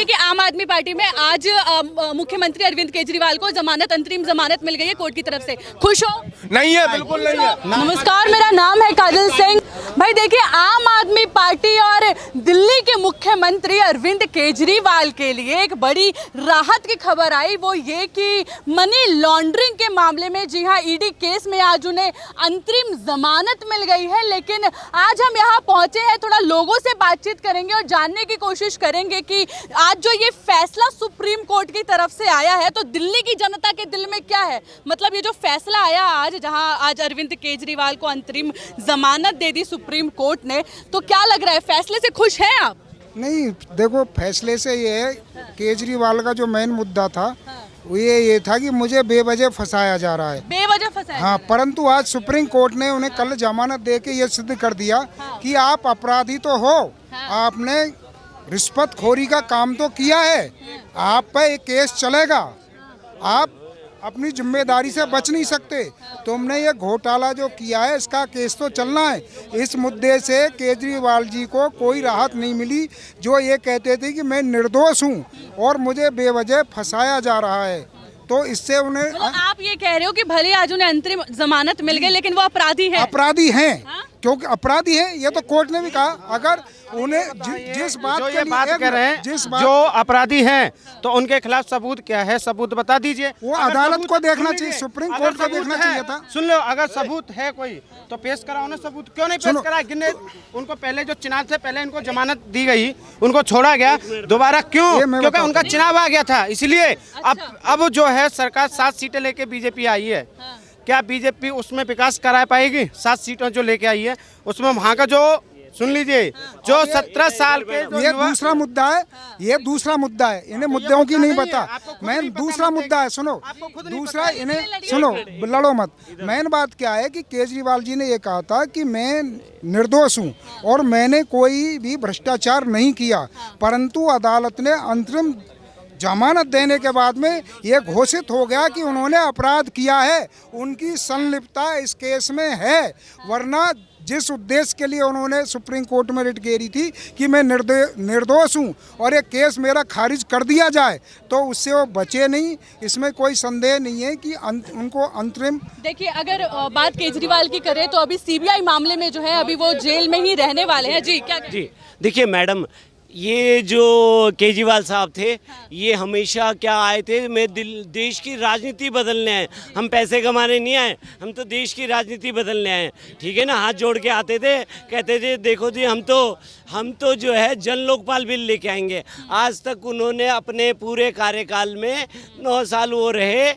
देखिए आम आदमी पार्टी में आज मुख्यमंत्री अरविंद केजरीवाल को जमानत, अंतरिम जमानत मिल गई है कोर्ट की तरफ से। खुश हो? नहीं है, बिल्कुल नहीं है। नमस्कार, मेरा नाम है काजल सिंह। भाई देखिए, आम आदमी पार्टी और दिल्ली के मुख्यमंत्री अरविंद केजरीवाल के लिए एक बड़ी राहत की खबर आई, वो ये कि मनी लॉन्ड्रिंग के मामले में, जी हाँ, ईडी केस में आज उन्हें अंतरिम जमानत मिल गई है। लेकिन आज हम यहाँ पहुंचे हैं, थोड़ा लोगों से बातचीत करेंगे और जानने की कोशिश करेंगे कि आज जो ये फैसला सुप्रीम कोर्ट की तरफ से आया है तो दिल्ली की जनता के दिल में क्या है। मतलब ये जो फैसला आया आज, जहां आज अरविंद केजरीवाल को अंतरिम जमानत दे दी सुप्रीम कोर्ट ने, तो क्या लग रहा है, फैसले से खुश हैं आप? नहीं, देखो फैसले से ये है, केजरीवाल का जो मेन मुद्दा था वो ये था कि मुझे बेवजह फंसाया जा रहा है। बेवजह फंसाया? हाँ, परंतु आज सुप्रीम कोर्ट ने उन्हें कल जमानत दे के ये सिद्ध कर दिया कि आप अपराधी तो हो, आपने रिश्वतखोरी का काम तो किया है, आप पे एक केस चलेगा, आप अपनी जिम्मेदारी से बच नहीं सकते, तुमने ये घोटाला जो किया है इसका केस तो चलना है। इस मुद्दे से केजरीवाल जी को कोई राहत नहीं मिली, जो ये कहते थे कि मैं निर्दोष हूँ और मुझे बेवजह फंसाया जा रहा है। तो इससे उन्हें तो आप ये कह रहे हो कि भले आज उन्हें अंतरिम जमानत मिल गई लेकिन वो अपराधी है? अपराधी हैं, क्योंकि अपराधी है, ये तो कोर्ट ने भी कहा। अगर उन्हें जिस बात जो के ये लिए बात कह रहे हैं, जो अपराधी हैं तो उनके खिलाफ सबूत क्या है, सबूत बता दीजिए। वो अदालत को देखना चाहिए, सुप्रीम कोर्ट को देखना चाहिए था। सुन लो, अगर सबूत है कोई तो पेश कराओ ना। सबूत क्यों नहीं पेश करा? गिने उनको पहले जो चुनाव से पहले इनको जमानत दी गई, उनको छोड़ा गया, दोबारा क्यों? क्योंकि उनका चुनाव आ गया था, इसलिए अब जो है सरकार 7 सीटें लेके बीजेपी आई है। क्या बीजेपी उसमें विकास करा पाएगी? 7 सीटों जो लेके आई है उसमें वहाँ का जो, सुन लीजिए, जो 17 साल के ये दूसरा मुद्दा है, ये दूसरा मुद्दा है, इन्हें मुद्दों की नहीं पता। मैन दूसरा मुद्दा है, सुनो, दूसरा इन्हें सुनो, लड़ो मत। मेन बात क्या है कि केजरीवाल जी ने ये कहा था कि मैं निर्दोष हूँ और मैंने कोई भी भ्रष्टाचार नहीं किया, परंतु अदालत ने अंतरिम जमानत देने के बाद में ये घोषित हो गया कि उन्होंने अपराध किया है, उनकी संलिप्तता इस केस में है। वरना जिस उद्देश्य के लिए उन्होंने सुप्रीम कोर्ट में रिट घेरी थी कि मैं निर्दोष हूं और ये केस मेरा खारिज कर दिया जाए, तो उससे वो बचे नहीं। इसमें कोई संदेह नहीं है कि उनको अंतरिम। देखिए, अगर बात केजरीवाल की करें तो अभी सीबीआई मामले में जो है अभी वो जेल में ही रहने वाले हैं। जी क्या? जी देखिए मैडम, ये जो केजरीवाल साहब थे, ये हमेशा क्या आए थे, मैं देश की राजनीति बदलने आए, हम पैसे कमाने नहीं आए, हम तो देश की राजनीति बदलने आए, ठीक है ना। हाथ जोड़ के आते थे, कहते थे देखो जी हम तो जो है जन लोकपाल बिल लेके आएंगे। आज तक उन्होंने अपने पूरे कार्यकाल में 9 साल वो रहे,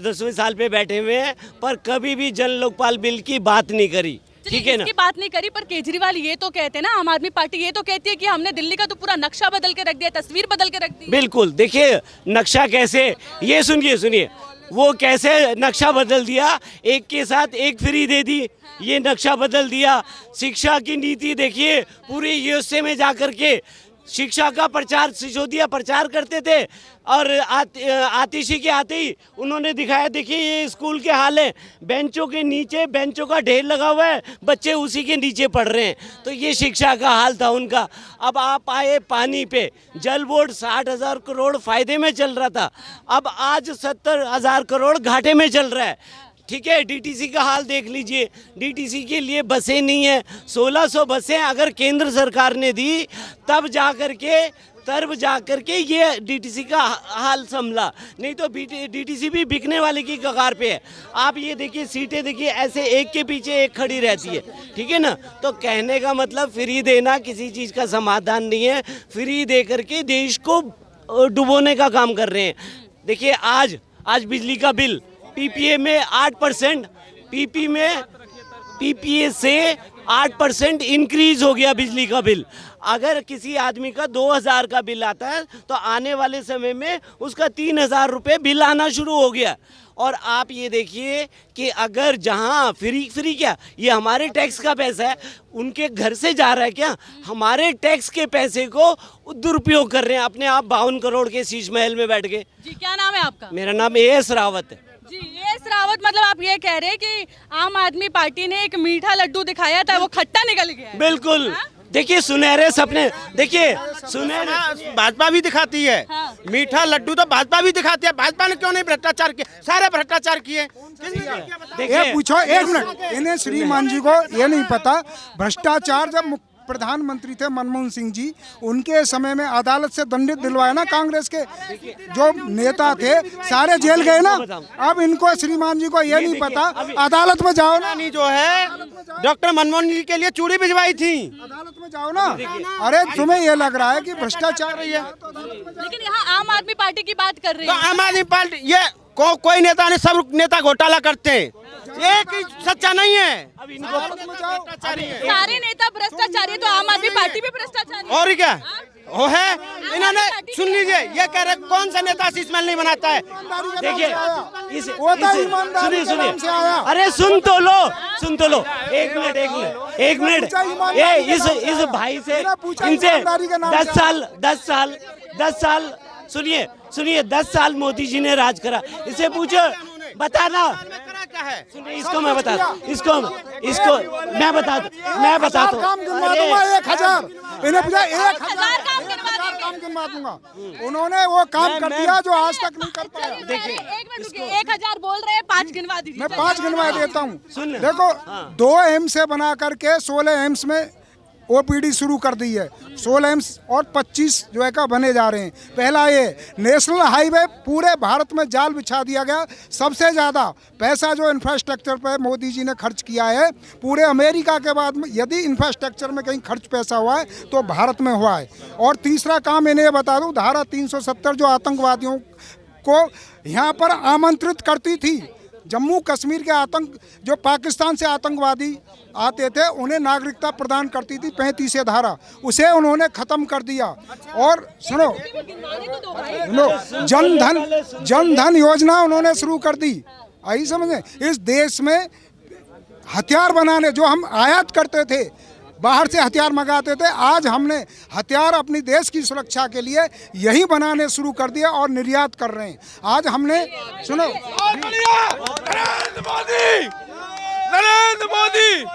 10वें साल पे बैठे हुए हैं, पर कभी भी जन लोकपाल बिल की बात नहीं करी, ठीक है ना। इसकी बात नहीं करी, पर केजरीवाल ये तो कहते हैं ना, आम आदमी पार्टी ये तो कहती है कि हमने दिल्ली का तो पूरा नक्शा बदल के रख दिया, तस्वीर बदल के रख दी। बिल्कुल, देखिए नक्शा कैसे, ये सुनिए वो कैसे नक्शा बदल दिया, एक के साथ एक फ्री दे दी, ये नक्शा बदल दिया। शिक्षा की नीति देखिए, पूरे यूएसए में जाकर के शिक्षा का प्रचार, सिसोदिया प्रचार करते थे और आतिशी के आते ही उन्होंने दिखाया, देखिए ये स्कूल के हाल है, बेंचों के नीचे बेंचों का ढेर लगा हुआ है, बच्चे उसी के नीचे पढ़ रहे हैं, तो ये शिक्षा का हाल था उनका। अब आप आए पानी पे, जल बोर्ड 60,000 करोड़ फायदे में चल रहा था, अब आज 70,000 करोड़ घाटे में चल रहा है, ठीक है। डीटीसी का हाल देख लीजिए, डीटीसी के लिए बसें नहीं है, 1600 बसें अगर केंद्र सरकार ने दी तब जाकर के ये डीटीसी का हाल संभला, नहीं तो डीटीसी भी बिकने वाले की कगार पे है। आप ये देखिए, सीटें देखिए, ऐसे एक के पीछे एक खड़ी रहती है, ठीक है ना। तो कहने का मतलब फ्री देना किसी चीज़ का समाधान नहीं है, फ्री दे करके देश को डुबोने का काम कर रहे हैं। देखिए आज बिजली का बिल पीपीए में 8%, पीपीए से 8% इंक्रीज हो गया बिजली का बिल। अगर किसी आदमी का 2000 का बिल आता है तो आने वाले समय में उसका 3000 रुपये बिल आना शुरू हो गया। और आप ये देखिए कि अगर जहाँ फ्री क्या, ये हमारे टैक्स का पैसा है, उनके घर से जा रहा है क्या, हमारे टैक्स के पैसे को दुरुपयोग कर रहे हैं। अपने आप 52 करोड़ के शीश महल में बैठ गए। जी क्या नाम है आपका? मेरा नाम एएस रावत है। जी एएस रावत, मतलब आप ये कह रहे हैं कि आम आदमी पार्टी ने एक मीठा लड्डू दिखाया था, वो खट्टा निकल गया है? बिल्कुल, देखिए सुनहरे सपने, देखिए सुनहरे भाजपा भी दिखाती है। हाँ। मीठा लड्डू तो भाजपा भी दिखाती है। भाजपा ने क्यों नहीं भ्रष्टाचार किया? सारे भ्रष्टाचार किए। देखिए ये पूछो, एक मिनट, इन्हें श्रीमान जी को ये नहीं पता भ्रष्टाचार जब प्रधानमंत्री थे मनमोहन सिंह जी, उनके समय में अदालत से दंडित दिलवाया ना कांग्रेस के जो नेता थे, सारे जेल गए ना। अब इनको श्रीमान जी को ये नहीं पता, अदालत में जाओ ना। नहीं जो है डॉक्टर मनमोहन जी के लिए चूड़ी भिजवाई थी। अदालत में जाओ ना। अरे तुम्हें ये लग रहा है कि भ्रष्टाचार है? लेकिन यहाँ आम आदमी पार्टी की बात कर रही तो है। आम आदमी पार्टी ये कोई नेता नहीं, सब नेता घोटाला करते हैं। एक ही सच्चा नहीं है। अब इनको सारे नेता भ्रष्टाचारी है, तो आम आदमी पार्टी भी भ्रष्टाचारी है। और क्या वो है? इन्होंने सुन लीजिए, ये कह रहे कौन सा नेता शीशमहल नहीं बनाता है। देखिए वो तो ईमानदारी के नाम से आया। अरे सुन तो लो, एक मिनट ये इस भाई से, इनसे 10 साल सुनिए 10 साल मोदी जी ने राज करा, इसे पूछो, बताना। सुनिए इसको मैं बता दूं, इसको मैं बता दूं। काम गिनवा दूंगा 1000, इन्हें पूछा 1000 काम गिनवा दूंगा। उन्होंने वो काम कर दिया जो आज तक नहीं कर पाया। देखिए एक मिनट रुकिए, 1000 बोल रहे हैं, 5 गिनवा दीजिए। मैं 5 गिनवा देता हूँ। सुन ले। देखो 2 एम्स से बना करके 16 एम्स में ओपीडी शुरू कर दी है। 16 एम्स और 25 जो है का बने जा रहे हैं। पहला ये नेशनल हाईवे पूरे भारत में जाल बिछा दिया गया। सबसे ज़्यादा पैसा जो इंफ्रास्ट्रक्चर पे मोदी जी ने खर्च किया है पूरे अमेरिका के बाद में, यदि इंफ्रास्ट्रक्चर में कहीं खर्च पैसा हुआ है तो भारत में हुआ है। और तीसरा काम इन्हें बता दूं, धारा 370 जो आतंकवादियों को यहाँ पर आमंत्रित करती थी, जम्मू कश्मीर के आतंक जो पाकिस्तान से आतंकवादी आते थे उन्हें नागरिकता प्रदान करती थी 35 धारा, उसे उन्होंने खत्म कर दिया। और सुनो, जन धन योजना उन्होंने शुरू कर दी। आई समझे? इस देश में हथियार बनाने जो हम आयात करते थे, बाहर से हथियार मंगाते थे, आज हमने हथियार अपनी देश की सुरक्षा के लिए यही बनाने शुरू कर दिया और निर्यात कर रहे हैं। आज हमने सुनो, नरेंद्र मोदी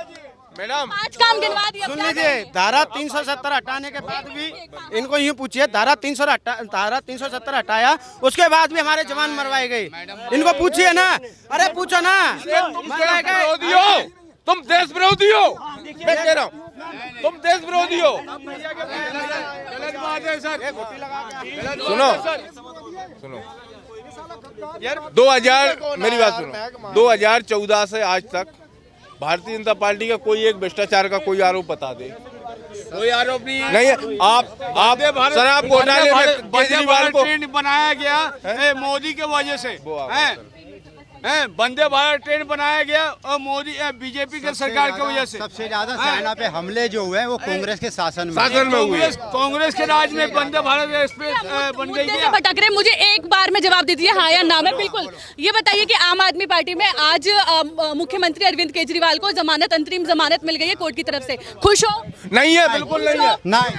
मैडम 5 काम गिनवा दिए। सुन लीजिए, धारा 370 हटाने के बाद भी इनको यूँ पूछिए, धारा 370 हटाया, उसके बाद भी हमारे जवान मरवाए गए। इनको पूछिए ना, अरे पूछो ना। विरोधी हो तुम, देश विरोधी हो, मैं कह रहा हूँ तुम देश विरोधी हो। सुनो 2000 मेरी बात सुनो, 2014 से आज तक भारतीय जनता पार्टी का कोई एक भ्रष्टाचार का कोई आरोप बता दे। कोई आरोप नहीं है। आप शराब घोटाले में केजरीवाल को बनाया गया मोदी के वजह से, वंदे भारत ट्रेन बनाया गया और मोदी बीजेपी के सरकार की वजह से। सबसे ज्यादा सेना पे हमले जो हुए वो कांग्रेस के शासन में हुए। कांग्रेस के राज में वंदे भारत एक्सप्रेस बन गई है। भटक रहे, मुझे एक बार में जवाब दीजिए, हाँ या ना में। बिल्कुल ये बताइए कि आम आदमी पार्टी में आज मुख्यमंत्री अरविंद केजरीवाल को जमानत, अंतरिम जमानत मिल गई है कोर्ट की तरफ से, खुश हो? नहीं है, बिल्कुल नहीं है। नहीं।